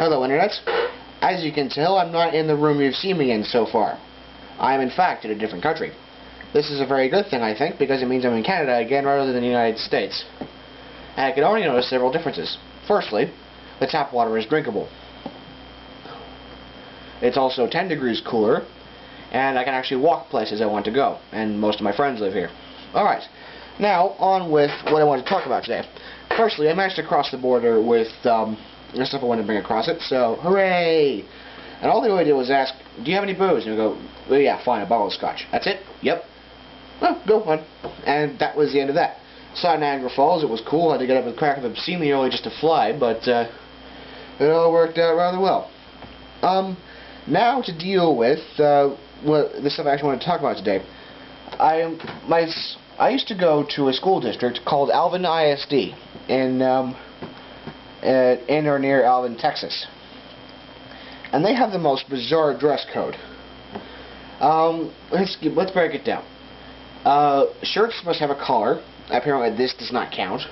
Hello, Internet. As you can tell, I'm not in the room you've seen me in so far. I am, in fact, in a different country. This is a very good thing, I think, because it means I'm in Canada again rather than the United States. And I can already notice several differences. Firstly, the tap water is drinkable. It's also 10 degrees cooler, and I can actually walk places I want to go, and most of my friends live here. Alright, now on with what I want to talk about today. Firstly, I managed to cross the border with the stuff I wanted to bring across it, so hooray! And all they really did was ask, do you have any booze? And I go, well, yeah, fine, a bottle of scotch. That's it? Yep. Well, go on. And that was the end of that. Saw Niagara Falls, it was cool, I had to get up with the crack of obscenely early just to fly, but it all worked out rather well. Now to deal with the stuff I actually want to talk about today. I used to go to a school district called Alvin ISD in or near Alvin, Texas. And they have the most bizarre dress code. Let's break it down. Shirts must have a collar. Apparently this does not count.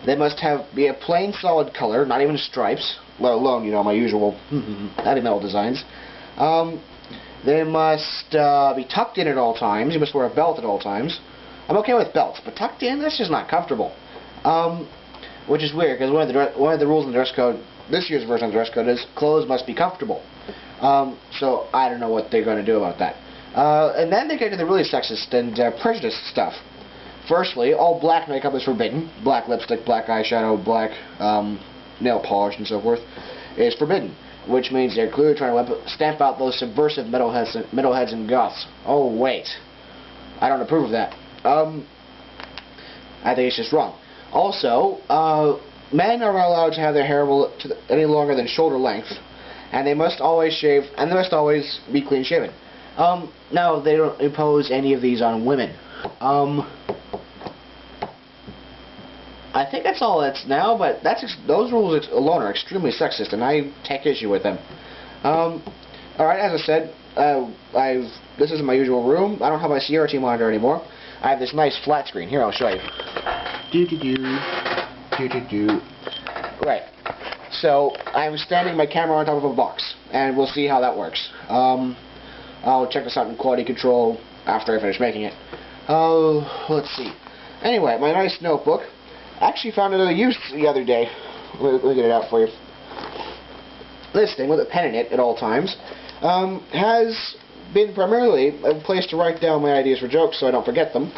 They must be a plain solid color, not even stripes, let alone, you know, my usual heavy metal designs. They must be tucked in at all times. You must wear a belt at all times. I'm okay with belts, but tucked in, that's just not comfortable. Which is weird, because one of the rules in the dress code, this year's version of the dress code, is clothes must be comfortable. So I don't know what they're going to do about that. And then they get to the really sexist and prejudiced stuff. Firstly, all black makeup is forbidden. Black lipstick, black eyeshadow, black nail polish, and so forth is forbidden. Which means they're clearly trying to stamp out those subversive metalheads and goths. Oh, wait. I don't approve of that. I think it's just wrong. Also, men are not allowed to have their hair any longer than shoulder length, and they must always shave, and they must always be clean shaven. Now, they don't impose any of these on women. I think that's all that's now, but those rules alone are extremely sexist, and I take issue with them. Alright, as I said, this isn't my usual room. I don't have my CRT monitor anymore. I have this nice flat screen. Here, I'll show you. Right. So, I'm standing my camera on top of a box, and we'll see how that works. I'll check this out in quality control after I finish making it. Let's see. Anyway, my nice notebook. I actually found another use the other day. Let me get it out for you. This thing, with a pen in it at all times, has been primarily a place to write down my ideas for jokes so I don't forget them.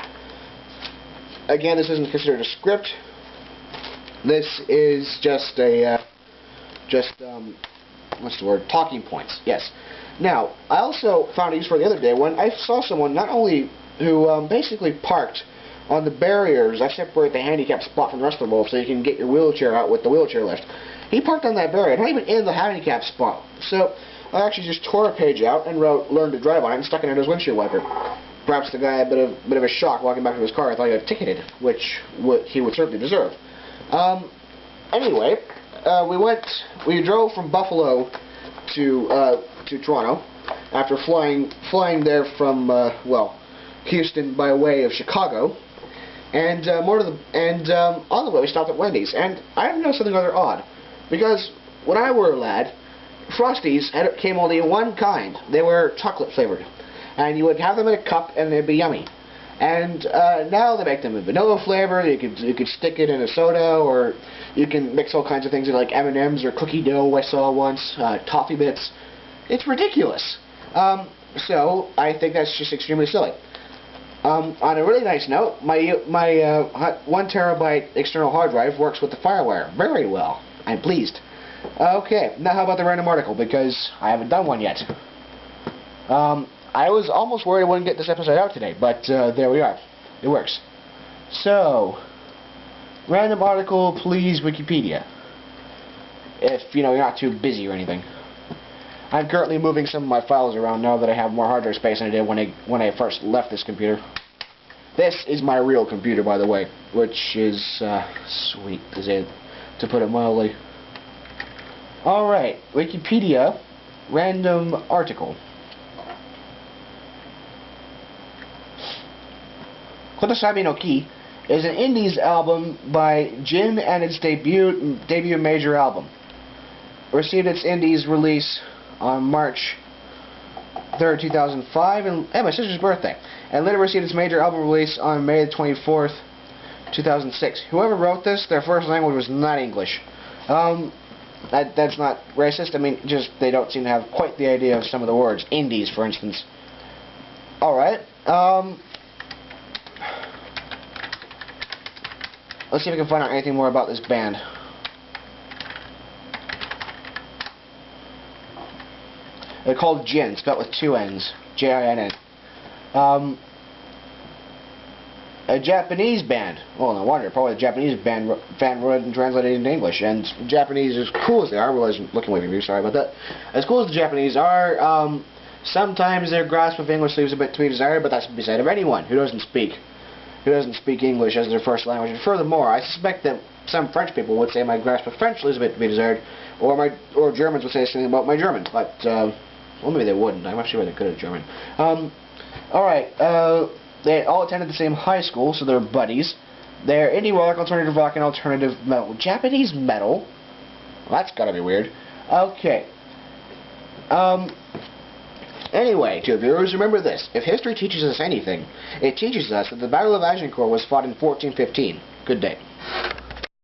Again, this isn't considered a script. This is just what's the word? Talking points. Yes. Now, I also found a use for it the other day when I saw someone not only who basically parked on the barriers that separate the handicap spot from the rest of the road so you can get your wheelchair out with the wheelchair lift. He parked on that barrier, not even in the handicap spot. So I actually just tore a page out and wrote "Learn to drive" on it and stuck it under his windshield wiper. Perhaps the guy had a bit of a shock walking back to his car. I thought he got ticketed, which he would certainly deserve. Anyway, we drove from Buffalo to Toronto after flying there from Houston by way of Chicago. And on the way we stopped at Wendy's, and I noticed something rather odd, because when I were a lad, Frosties came only in one kind. They were chocolate flavored, and you would have them in a cup, and they'd be yummy. And now they make them in vanilla flavor. You could stick it in a soda, or you can mix all kinds of things in, like M&Ms or cookie dough. I saw once, toffee bits. It's ridiculous. So I think that's just extremely silly. On a really nice note, my 1 terabyte external hard drive works with the FireWire very well. I'm pleased. Okay, now how about the random article, because I haven't done one yet. I was almost worried I wouldn't get this episode out today, but there we are. It works. So, random article, please, Wikipedia. If, you know, you're not too busy or anything. I'm currently moving some of my files around now that I have more hard drive space than I did when I first left this computer. This is my real computer, by the way, which is sweet, to put it mildly. Alright, Wikipedia, random article. Kotosabi no Ki is an indies album by Jin and its debut major album. received its Indies release on March 3rd, 2005, and my sister's birthday, and later received its major album release on May 24th, 2006. Whoever wrote this, their first language was not English. That's not racist. I mean, just they don't seem to have quite the idea of some of the words. Indies, for instance. Alright. Let's see if we can find out anything more about this band. They're called Jin, spelled with 2 N's. J-I-N-N. A Japanese band. Well, no wonder. Probably a Japanese band fan wrote and translated into English. And Japanese, as cool as they are, I realize I'm looking away from you, sorry about that. As cool as the Japanese are, sometimes their grasp of English leaves a bit to be desired, but that's to be said of anyone who doesn't speak English as their first language. And furthermore, I suspect that some French people would say my grasp of French leaves a bit to be desired, or Germans would say something about my German. But well, maybe they wouldn't. I'm actually really good at German. Alright, they all attended the same high school, so they're buddies. They're indie rock, alternative rock, and alternative metal. Japanese metal? Well, that's gotta be weird. Okay. Anyway, to viewers, remember this. If history teaches us anything, it teaches us that the Battle of Agincourt was fought in 1415. Good day.